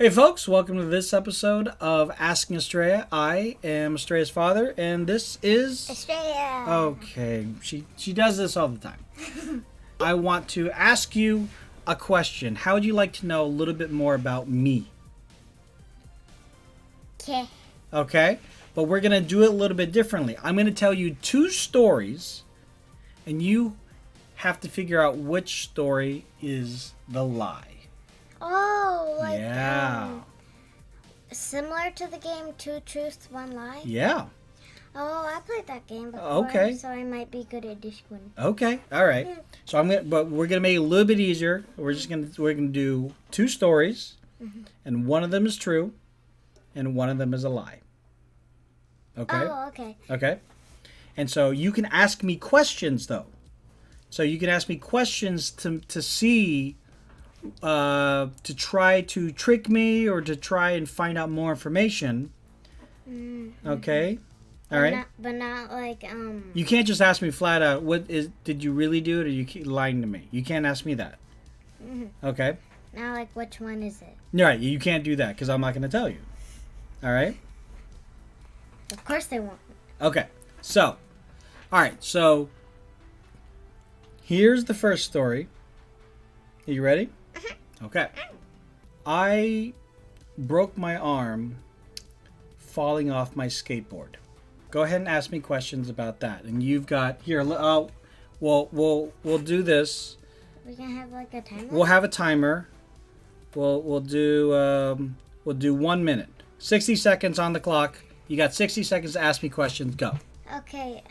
Hey folks, welcome to this episode of Asking Astraea. I am Astraea's father, and this is... Astraea! Okay, she does this all the time. I want to ask you a question. How would you like to know a little bit more about me? Okay. Okay, but we're going to do it a little bit differently. I'm going to tell you two stories, and you have to figure out which story is the lie. Oh, like similar to the game Two Truths, One Lie? Yeah. Oh, I played that game before. Okay. So I might be good at this one. Okay. All right. So but we're gonna make it a little bit easier. We're gonna do two stories, and one of them is true, and one of them is a lie. Okay. Oh, okay. Okay. And so you can ask me questions though. So you can ask me questions to see. To try to trick me or to try and find out more information. Okay? All right? But not like, You can't just ask me flat out, did you really do it or you keep lying to me? You can't ask me that. Okay? Now, like, which one is it? All right, you can't do that because I'm not going to tell you. All right? Of course they won't. Okay. So, all right. So, here's the first story. Are you ready? Okay. I broke my arm falling off my skateboard. Go ahead and ask me questions about that. And you've got here. We'll do this. We can have like a timer. We'll have a timer. We'll do 1 minute. 60 seconds on the clock. You got 60 seconds to ask me questions. Go. Okay.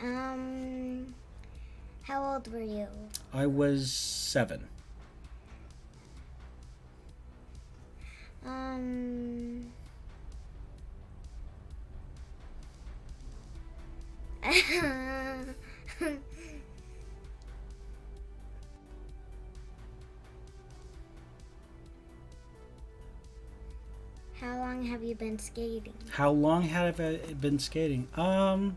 How old were you? I was 7. How long have you been skating? How long have I been skating? I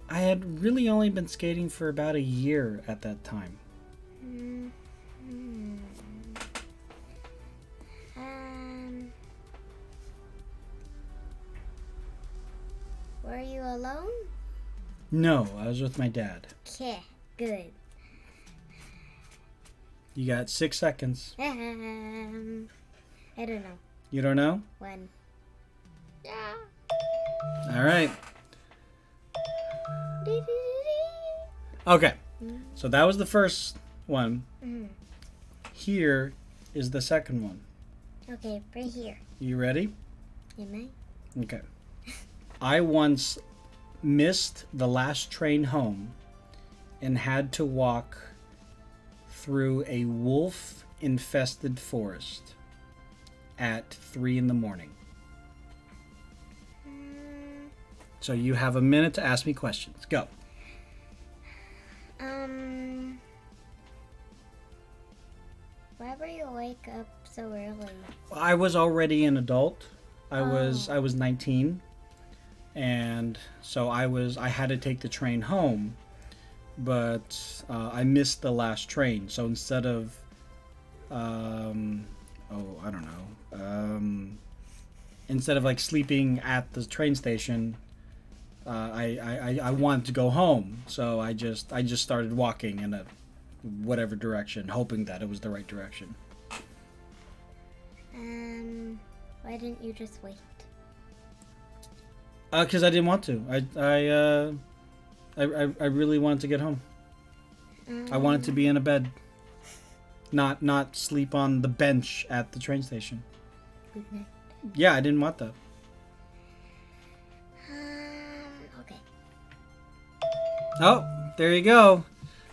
had really only been skating for about a year at that time. Were you alone? No, I was with my dad. Okay, good. You got 6 seconds. I don't know. You don't know? When? Yeah. All right. Okay. So that was the first one. Here is the second one. Okay, right here. You ready? Am I? Okay. I once missed the last train home and had to walk through a wolf-infested forest at 3 in the morning. So you have a minute to ask me questions. Go. Why were you wake up so early? I was already an adult. I was 19. And so I had to take the train home, but I missed the last train. So instead of, instead of like sleeping at the train station, I wanted to go home. So I just started walking in a whatever direction, hoping that it was the right direction. Why didn't you just wait? Because I didn't want to. I really wanted to get home. I wanted to be in a bed, not sleep on the bench at the train station. Good night. Yeah, I didn't want that. Okay. Oh, there you go.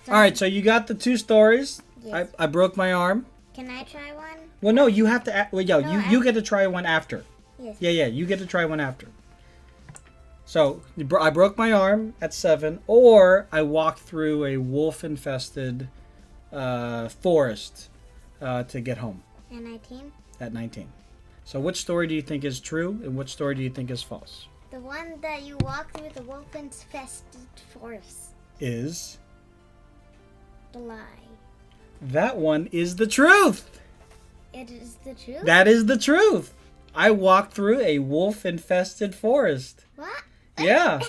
All right, so you got the two stories. Yes. I broke my arm. Can I try one? Well, no, you have to. You get to try one after. Yes. Yeah, you get to try one after. So I broke my arm at 7, or I walked through a wolf-infested forest to get home. At 19? At 19. So which story do you think is true, and which story do you think is false? The one that you walk through the wolf-infested forest. Is The lie. that one is the truth? It is the truth? That is the truth. I walked through a wolf-infested forest. What? Yeah.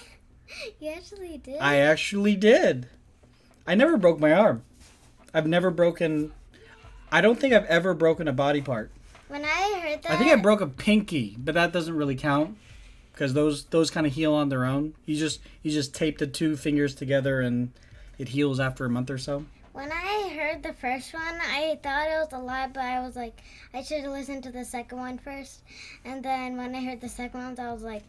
You actually did? I actually did. I never broke my arm. I've never broken... I don't think I've ever broken a body part. When I heard that... I think I broke a pinky, but that doesn't really count. Because those kind of heal on their own. You just tape the two fingers together and it heals after a month or so. When I heard the first one, I thought it was a lie, but I was like, I should have listened to the second one first. And then when I heard the second one, I was like,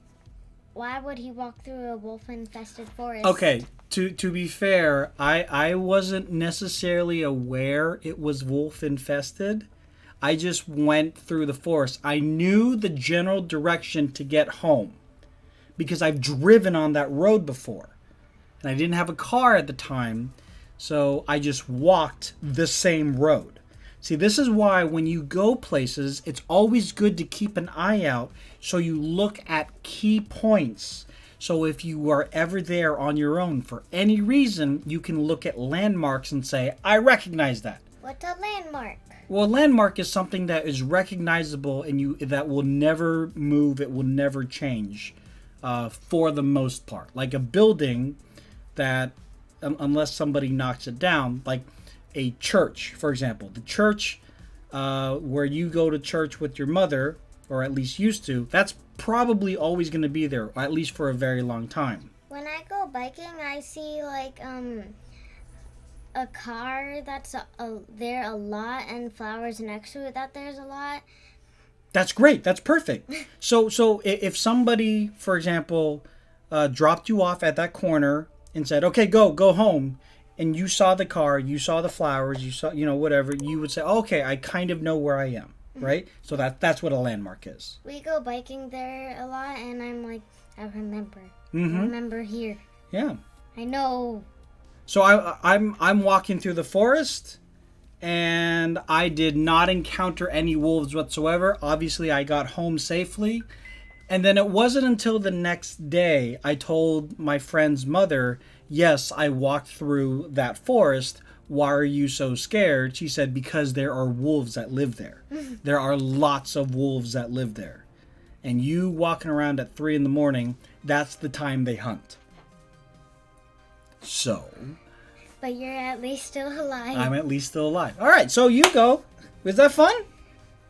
why would he walk through a wolf-infested forest? Okay, to be fair, I wasn't necessarily aware it was wolf-infested. I just went through the forest. I knew the general direction to get home because I've driven on that road before. And I didn't have a car at the time. So I just walked the same road. See, this is why when you go places, it's always good to keep an eye out so you look at key points. So if you are ever there on your own for any reason, you can look at landmarks and say, I recognize that. What's a landmark? Well, a landmark is something that is recognizable and that will never move, it will never change for the most part. Like a building that... unless somebody knocks it down, like a church, for example. The church where you go to church with your mother, or at least used to, that's probably always going to be there, or at least for a very long time. When I go biking, I see like a car that's there a lot and flowers next to it that there's a lot. That's great. That's perfect. So if somebody, for example, dropped you off at that corner and said, okay, go home, and you saw the car, you saw the flowers, you saw, whatever, you would say, okay, I kind of know where I am, right? So that's what a landmark is. We go biking there a lot, and I'm like, I remember. Mm-hmm. I remember here. Yeah. I know. So I'm walking through the forest, and I did not encounter any wolves whatsoever. Obviously, I got home safely. And then it wasn't until the next day I told my friend's mother, yes, I walked through that forest. Why are you so scared? She said, because there are wolves that live there. There are lots of wolves that live there. And you walking around at 3 a.m, that's the time they hunt. So. But you're at least still alive. I'm at least still alive. All right, so you go. Was that fun?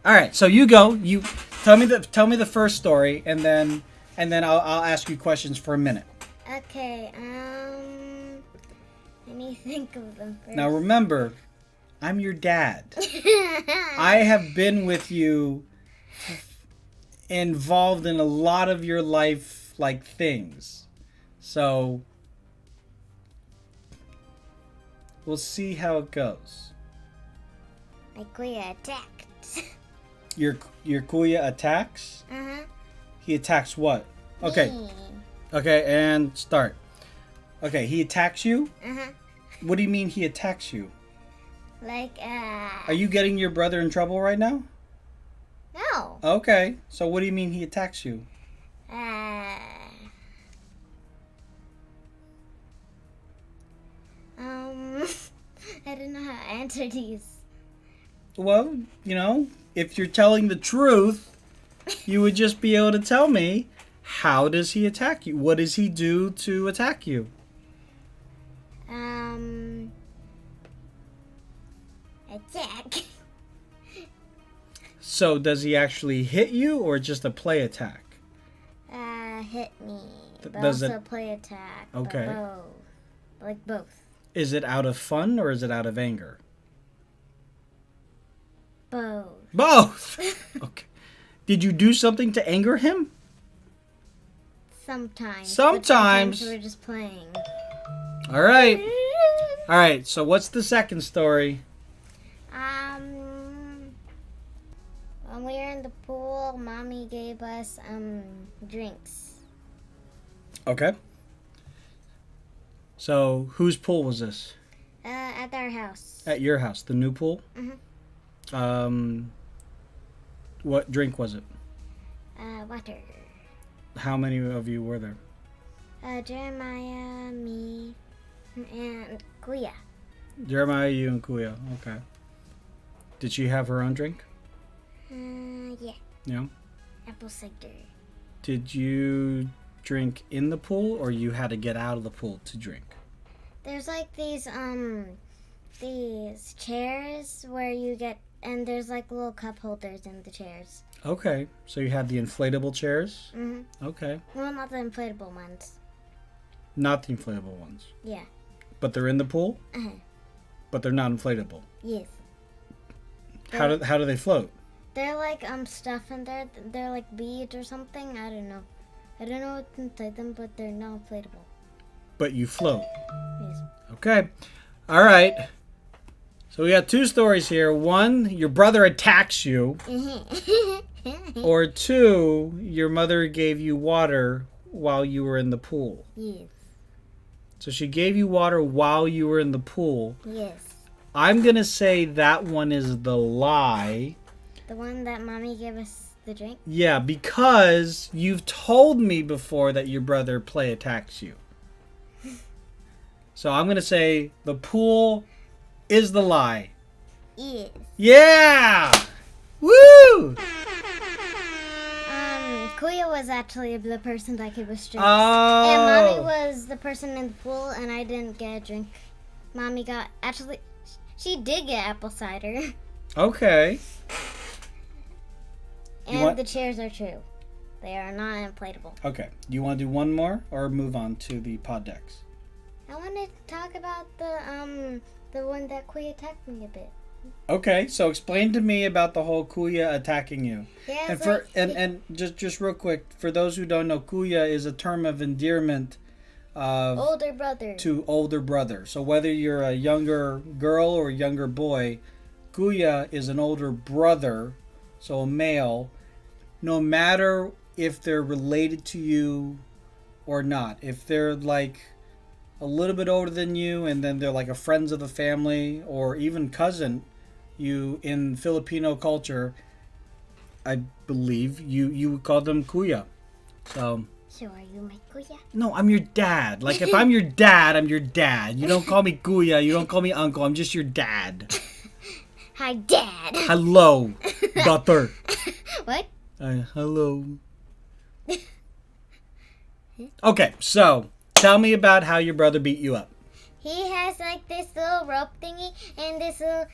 All right, so you go. You tell me the first story, and then I'll ask you questions for a minute. Okay. Let me think of them first. Now remember, I'm your dad. I have been with you, involved in a lot of your life, like things. So we'll see how it goes. My kuya attacked. Your kuya attacks? Uh-huh. He attacks what? Okay. Me. Okay, and start. Okay, he attacks you? Uh-huh. What do you mean he attacks you? Like, Are you getting your brother in trouble right now? No. Okay, so what do you mean he attacks you? I don't know how to answer these. Well, if you're telling the truth, you would just be able to tell me, how does he attack you? What does he do to attack you? Attack. So does he actually hit you or just a play attack? Hit me. But Does also it- play attack. Okay. But both. Like both. Is it out of fun or is it out of anger? Both. Both! Okay. Did you do something to anger him? Sometimes. Sometimes. But we're just playing. All right. All right, so what's the second story? When we were in the pool, Mommy gave us drinks. Okay. So whose pool was this? At our house. At your house, the new pool? Mhm. What drink was it? Water. How many of you were there? Jeremiah, me, and Kuya. Jeremiah, you, and Kuya. Okay. Did she have her own drink? Yeah. Yeah. Apple cider. Did you drink in the pool, or you had to get out of the pool to drink? There's like these chairs where you get, and there's like little cup holders in the chairs. Okay, so you had the inflatable chairs? Mm-hmm. Okay. Well, not the inflatable ones. Not the inflatable ones. Yeah. But they're in the pool? Uh-huh. But they're not inflatable. Yes. How do they float? They're like stuff in there. They're like beads or something. I don't know. I don't know what's inside them, but they're not inflatable. But you float. Yes. Okay. All right. So we got two stories here. One, your brother attacks you. Or two, your mother gave you water while you were in the pool. Yes. So she gave you water while you were in the pool. Yes. I'm going to say that one is the lie. The one that Mommy gave us the drink? Yeah, because you've told me before that your brother play attacks you. So I'm going to say the pool is the lie. Yes. Yeah! Woo! Kuya was actually the person that gave us drinks. Oh. And Mommy was the person in the pool, and I didn't get a drink. Mommy got, actually, she did get apple cider. Okay. And the chairs are true. They are not inflatable. Okay. Do you want to do one more or move on to the pod decks? I want to talk about the one that Kuya attacked me a bit. Okay, so explain to me about the whole Kuya attacking you. Yeah, And just real quick, for those who don't know, Kuya is a term of endearment of older brother. To older brother. So whether you're a younger girl or a younger boy, Kuya is an older brother, so a male, no matter if they're related to you or not. If they're like a little bit older than you and then they're like a friends of the family or even cousin, you in Filipino culture, I believe you would call them Kuya. So are you my Kuya? No, I'm your dad. Like if I'm your dad, I'm your dad. You don't call me Kuya, you don't call me uncle, I'm just your dad. Hi, Dad. Hello, daughter. What? Hello. Okay, so tell me about how your brother beat you up. He has like this little rope thingy and this little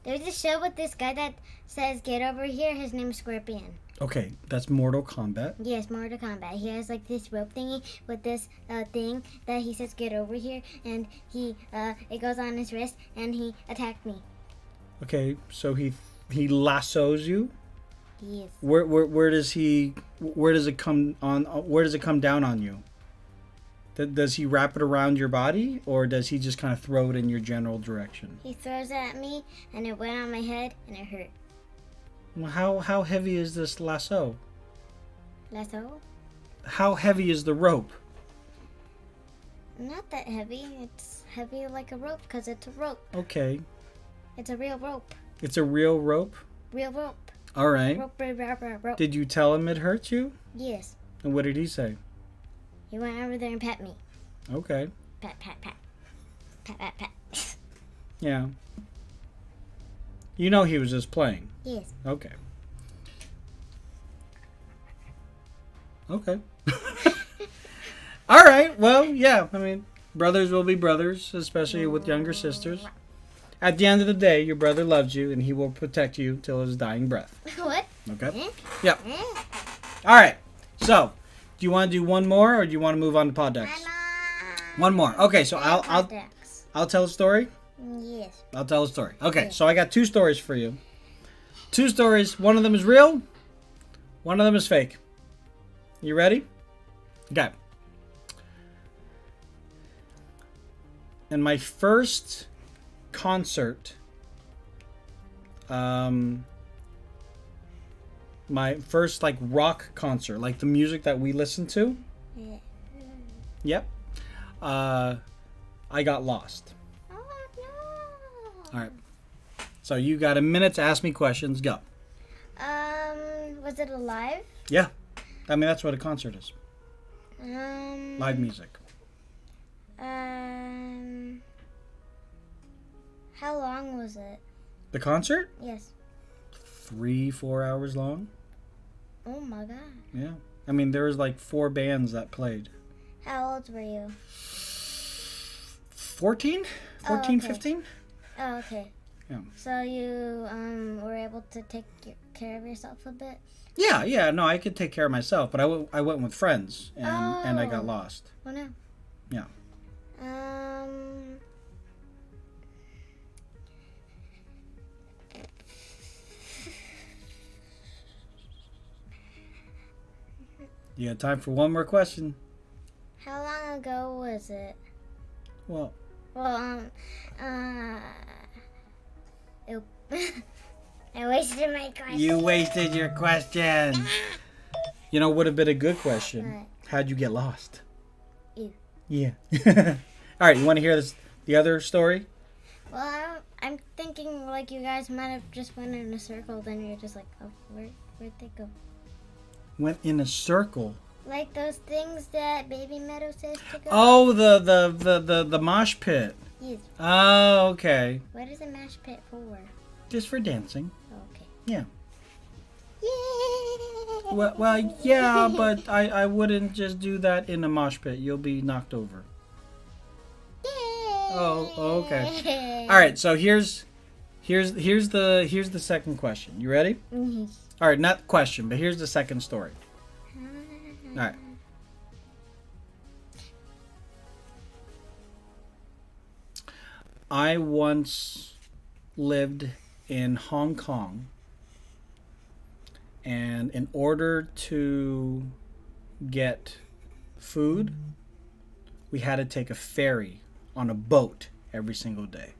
there's a show with this guy that says get over here. His name's Scorpion. Okay, that's Mortal Kombat. Yes, Mortal Kombat. He has like this rope thingy with this thing that he says get over here, and he it goes on his wrist, and he attacked me. Okay, so he lassos you. Yes. Where does it come down on you? Does he wrap it around your body, or does he just kind of throw it in your general direction? He throws it at me, and it went on my head, and it hurt. Well, how heavy is this lasso? Lasso? How heavy is the rope? Not that heavy. It's heavy like a rope because it's a rope. Okay. It's a real rope. It's a real rope? Real rope. All right. Rope. Did you tell him it hurt you? Yes. And what did he say? He went over there and pet me. Okay. Pat, pat, pat. Pat, pat, pat. Yeah. You know he was just playing. Yes. Okay. Okay. All right. Well, yeah. I mean, brothers will be brothers, especially with younger sisters. At the end of the day, your brother loves you, and he will protect you till his dying breath. What? Okay? Yep. All right. So, do you want to do one more, or do you want to move on to pod decks? One more. Okay. So I'll tell a story. Yes. I'll tell a story. Okay. So I got two stories for you. Two stories. One of them is real. One of them is fake. You ready? Okay. In my first concert, my first like rock concert, like the music that we listen to. Yeah. Yep. I got lost. Oh no. All right. So you got a minute to ask me questions. Go. Was it alive? Yeah. I mean, that's what a concert is. Live music. How long was it? The concert? Yes. 3-4 hours long. Oh my god. Yeah. I mean, there was like 4 bands that played. How old were you? 14? 14, okay. 15? Oh, okay. Yeah. So you were able to take care of yourself a bit? Yeah. No, I could take care of myself, but I went with friends and I got lost. Oh no. Yeah. You got time for one more question? How long ago was it? Well, Oop. I wasted my question. you wasted your question. You know, would have been a good question. What? How'd you get lost? You. Yeah. All right, you want to hear the other story? Well, I'm thinking like you guys might have just went in a circle. Then you're just like, oh, where'd they go? Went in a circle. Like those things that Baby Meadow says to go. Oh, the mosh pit. Yes. Oh, okay. What is a mosh pit for? Just for dancing. Okay. Yeah. Yay! Well, yeah, but I wouldn't just do that in a mosh pit. You'll be knocked over. Oh, okay. All right, so here's the second question. You ready? Mm-hmm. All right, not question, but here's the second story. All right. I once lived in Hong Kong, and in order to get food, we had to take a ferry on a boat every single day.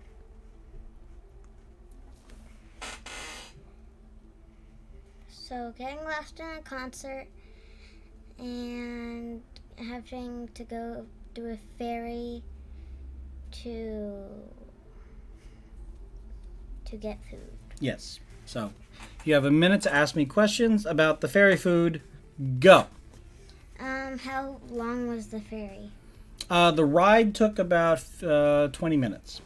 So getting lost in a concert and having to go do a ferry to get food. Yes. So, you have a minute to ask me questions about the ferry food. Go. How long was the ferry? The ride took about 20 minutes.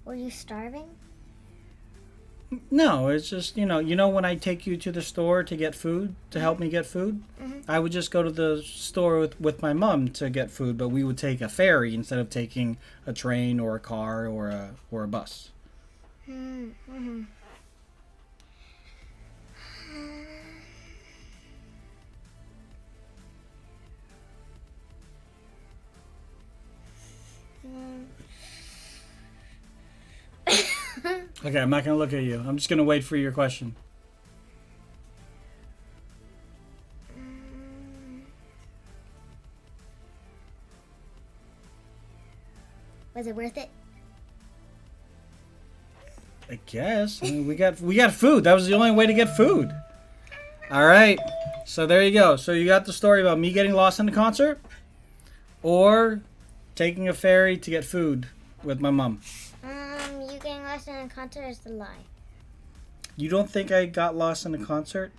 Were you starving? No, it's just, you know when I take you to the store to get food, to help me get food, I would just go to the store with my mom to get food, but we would take a ferry instead of taking a train or a car or a bus. Mm-hmm. Okay, I'm not going to look at you. I'm just going to wait for your question. Was it worth it? I guess. I mean, we got food. That was the only way to get food. All right. So there you go. So you got the story about me getting lost in the concert or taking a ferry to get food with my mom. You getting lost in a concert is the lie. You don't think I got lost in a concert?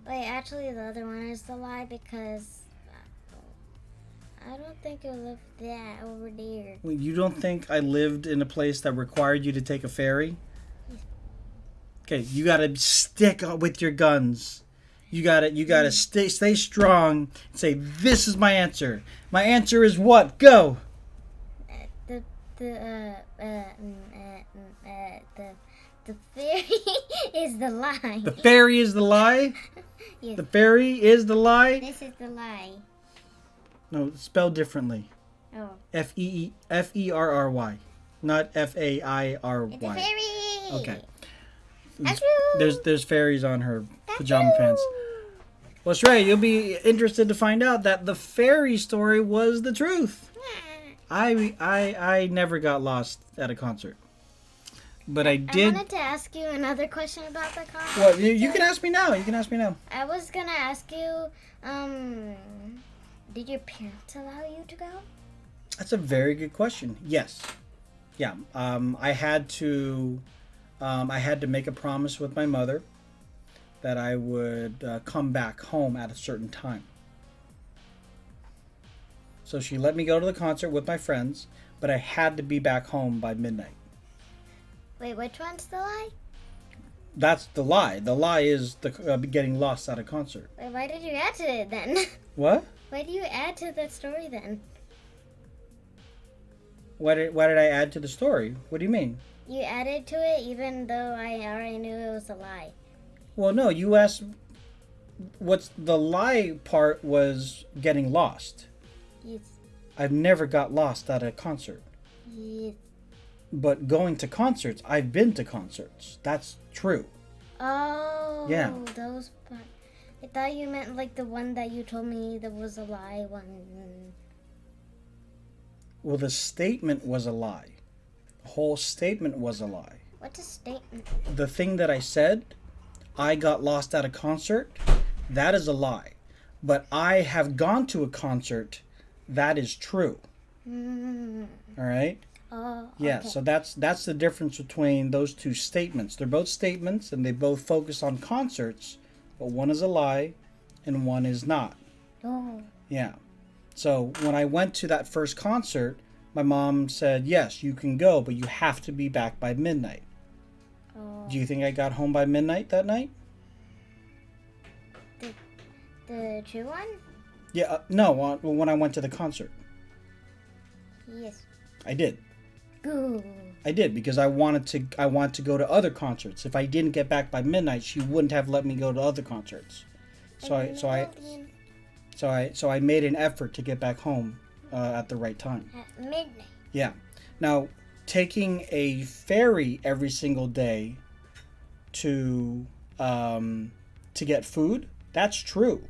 Wait, actually the other one is the lie because I don't think you lived that over there. Well, you don't think I lived in a place that required you to take a ferry? Okay, you gotta stick with your guns. You gotta stay strong and say, this is my answer. My answer is what? Go! The fairy is the lie. The fairy is the lie? Yes. The fairy is the lie? This is the lie. No, spelled differently. Oh. Ferry, not Fairy. It's a fairy. Okay. Achoo. There's fairies on her pajama pants. Well, Astraea, you'll be interested to find out that the fairy story was the truth. I never got lost at a concert. But I did. I wanted to ask you another question about the concert. Well, you can ask me now. I was going to ask you, did your parents allow you to go? That's a very good question. Yes. Yeah. I had to make a promise with my mother that I would come back home at a certain time. So she let me go to the concert with my friends, but I had to be back home by midnight. Wait, which one's the lie? That's the lie. The lie is the getting lost at a concert. Wait, why did you add to it then? What? Why do you add to the story then? Why did I add to the story? What do you mean? You added to it even though I already knew it was a lie. Well, no, you asked what's the lie part was getting lost. Yes. I've never got lost at a concert. Yes. But going to concerts, I've been to concerts. That's true. Oh. Yeah. Those parts. I thought you meant like the one that you told me that was a lie one. Well, the statement was a lie. The whole statement was a lie. What's a statement? The thing that I said, I got lost at a concert, that is a lie. But I have gone to a concert, that is true. All right? Oh, Yeah, okay. so that's the difference between those two statements. They're both statements and they both focus on concerts, but one is a lie and one is not. Oh. Yeah. So when I went to that first concert, my mom said, yes, you can go, but you have to be back by midnight. Oh. Do you think I got home by midnight that night? The true one? Yeah, no, when I went to the concert. Yes. I did. Good. I did because I wanted to go to other concerts. If I didn't get back by midnight, she wouldn't have let me go to other concerts. So I made an effort to get back home at the right time. At midnight. Yeah. Now, taking a ferry every single day to get food, that's true.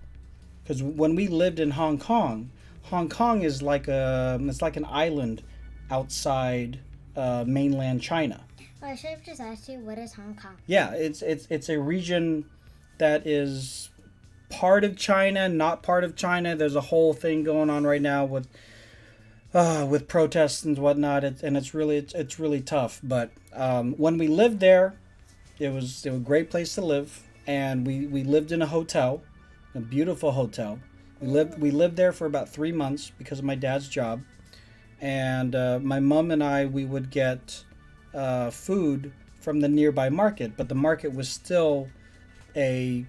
Because when we lived in Hong Kong is like an island outside mainland China. Oh, I should have just asked you, what is Hong Kong? Yeah, it's a region that is part of China, not part of China. There's a whole thing going on right now with protests and whatnot, and it's really tough. But when we lived there, it was a great place to live, and we lived in a hotel, a beautiful hotel. We lived there for about 3 months because of my dad's job, and my mom and we would get food from the nearby market, but the market was still a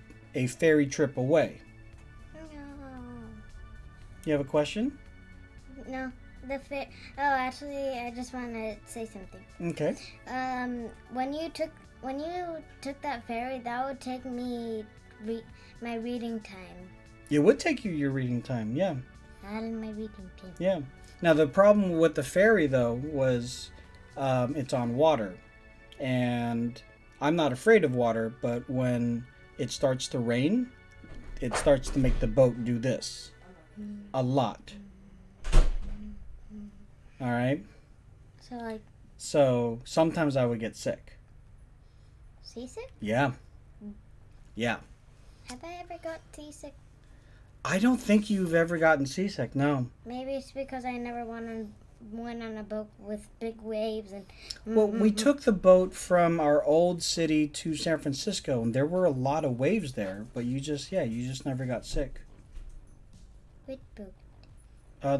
ferry trip away. No. You have a question? No. Actually, I just want to say something. Okay. When you took that ferry, that would take me my reading time. It would take you your reading time, yeah. Not in my reading time. Yeah. Now the problem with the ferry though was it's on water, and I'm not afraid of water, but when it starts to rain, it starts to make the boat do this a lot. All right. So sometimes I would get sick. Seasick? Yeah. Yeah. Have I ever got seasick? I don't think you've ever gotten seasick, no. Maybe it's because I never went on a boat with big waves and. Well, we took the boat from our old city to San Francisco, and there were a lot of waves there, but you just never got sick. Which boat?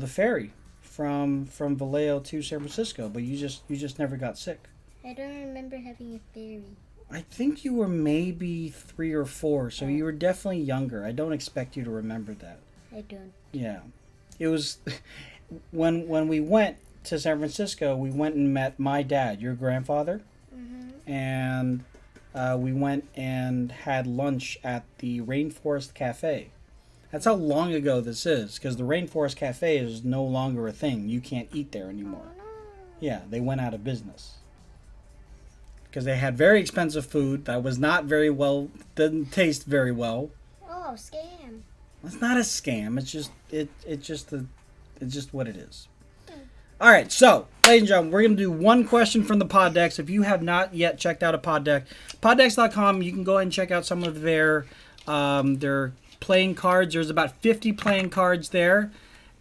The ferry from Vallejo to San Francisco, but you just never got sick. I don't remember having a ferry. I think you were maybe 3 or 4, so you were definitely younger. I don't expect you to remember that. I don't. Yeah. It was when we went to San Francisco, we went and met my dad, your grandfather. Mm-hmm. And we went and had lunch at the Rainforest Cafe. That's how long ago this is, because the Rainforest Cafe is no longer a thing. You can't eat there anymore. Oh, no. Yeah, they went out of business. Because they had very expensive food that was not very well, didn't taste very well. Oh, scam. It's not a scam. It's just what it is. All right, so, ladies and gentlemen, we're going to do one question from the Pod Decks. If you have not yet checked out a Pod Deck, poddecks.com, you can go ahead and check out some of their playing cards. There's about 50 playing cards there.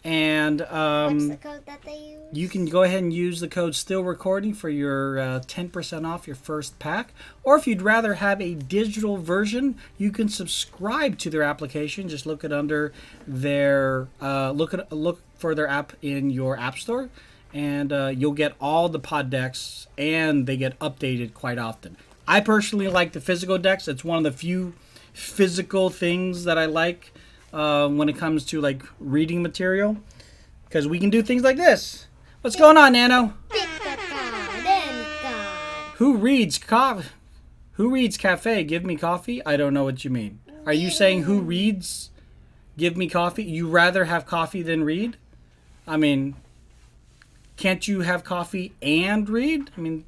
And What's the code that they use? you can go ahead and use the code still recording for your 10% off your first pack. Or if you'd rather have a digital version, you can subscribe to their application. Just look it under their look for their app in your app store, and you'll get all the pod decks, and they get updated quite often. I personally like the physical decks. It's one of the few physical things that I like when it comes to like reading material, because we can do things like this. What's going on, Nano? Pick a card, any card. Who reads cafe? Give me coffee? I don't know what you mean. Are you saying who reads give me coffee? You rather have coffee than read? I mean, can't you have coffee and read? I mean,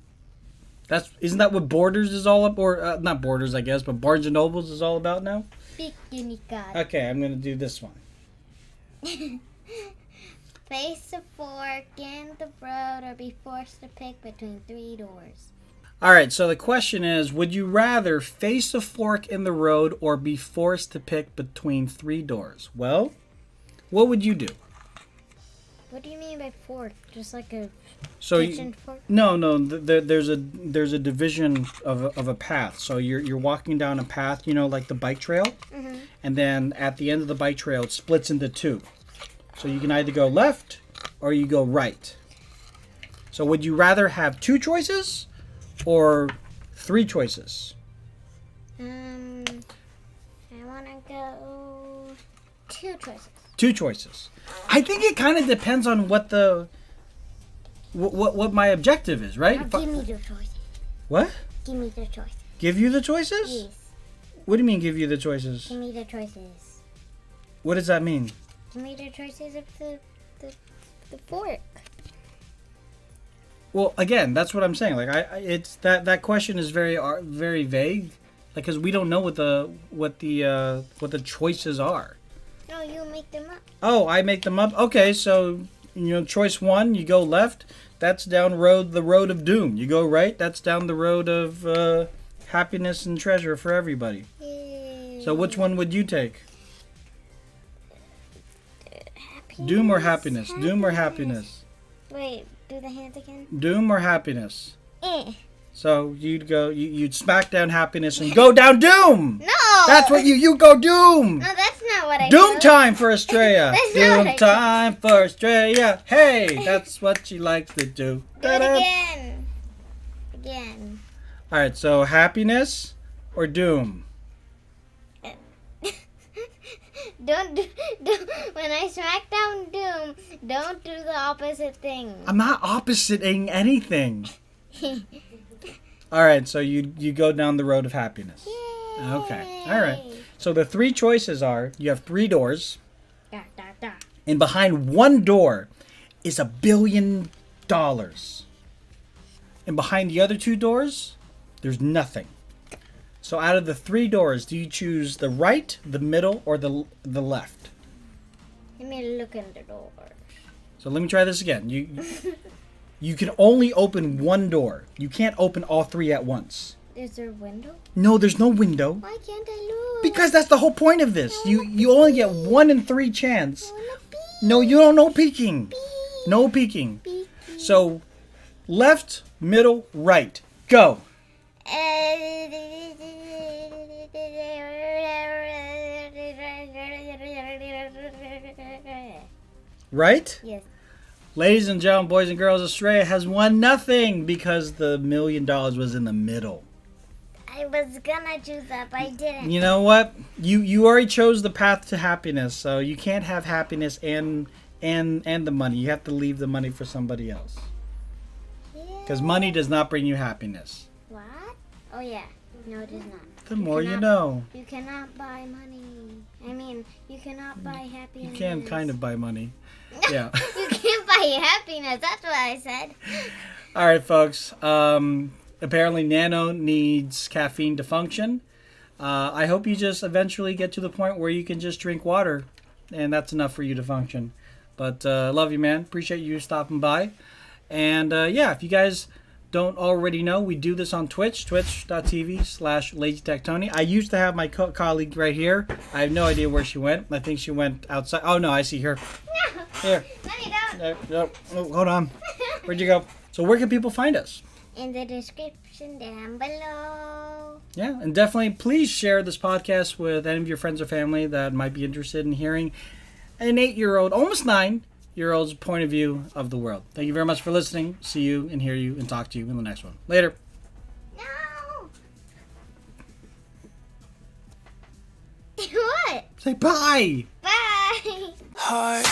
isn't that what Borders is all about? Or not Borders, I guess, but Barnes and Nobles is all about now? Pick any card. Okay, I'm gonna do this one. Face a fork in the road or be forced to pick between 3 doors. All right, so the question is, would you rather face a fork in the road or be forced to pick between 3 doors? Well, what would you do? What do you mean by fork? Just like a kitchen fork? No. There's a division of a path. So you're walking down a path, like the bike trail, and then at the end of the bike trail, it splits into 2. So you can either go left or you go right. So would you rather have 2 choices or 3 choices? I want to go 2 choices. 2 choices. I think it kind of depends on what my objective is, right? Now give me the choices. What? Give me the choices. Give you the choices? Yes. What do you mean give you the choices? Give me the choices. What does that mean? Give me the choices of the fork. Well, again, that's what I'm saying. Like, it's that question is very vague, like, because we don't know what the choices are. No, you make them up. Oh, I make them up. Okay, so choice 1, you go left. That's down the road of doom. You go right. That's down the road of happiness and treasure for everybody. Yay. So which one would you take? Happiness, Doom or happiness? Doom or happiness? Wait, do the hands again. Doom or happiness? Eh. So you'd smack down happiness and go down doom. No. That's what you go doom. No, that's not what I Doom do. time for Astraea. That's not Doom what I time for Astraea. Hey, that's what she likes to do. Do it again. Again. All right, so happiness or doom? Don't when I smack down Doom, don't do the opposite thing. I'm not oppositing anything. All right, so you go down the road of happiness. Yay. Okay, all right. So the 3 choices are, you have 3 doors, Da, da, da. and behind one door is $1 billion. And behind the other 2 doors, there's nothing. So out of the 3 doors, do you choose the right, the middle, or the left? Let me look in the door. So let me try this again. You can only open one door. You can't open all 3 at once. Is there a window? No, there's no window. Why can't I look? Because that's the whole point of this. You only get 1 in 3 chance. I wanna peek. No, you don't know peeking. Peek. No peeking. Peek. So left, middle, right. Go. Right? Yes. Ladies and gentlemen, boys and girls, Astraea has won nothing because the $1 million was in the middle. I was gonna choose that, but I didn't. You know what? You already chose the path to happiness, so you can't have happiness and the money. You have to leave the money for somebody else. Because money does not bring you happiness. What? Oh yeah. No, it does not. The more you know. You cannot buy money. I mean, you cannot buy happiness. You can kind of buy money. Yeah. You can't buy happiness. That's what I said. All right, folks. Apparently, Nano needs caffeine to function. I hope you just eventually get to the point where you can just drink water, and that's enough for you to function. But love you, man. Appreciate you stopping by. And yeah, if you guys don't already know, we do this on Twitch, twitch.tv/LazyTechTony. I used to have my colleague right here. I have no idea where she went. I think she went outside. Oh, no, I see her. Here. No, you don't. No, oh, hold on. Where'd you go? So where can people find us? In the description down below. Yeah, and definitely please share this podcast with any of your friends or family that might be interested in hearing an 8-year-old, almost 9-year-old's point of view of the world. Thank you very much for listening. See you and hear you and talk to you in the next one. Later. No. What? Say bye. Bye. Heart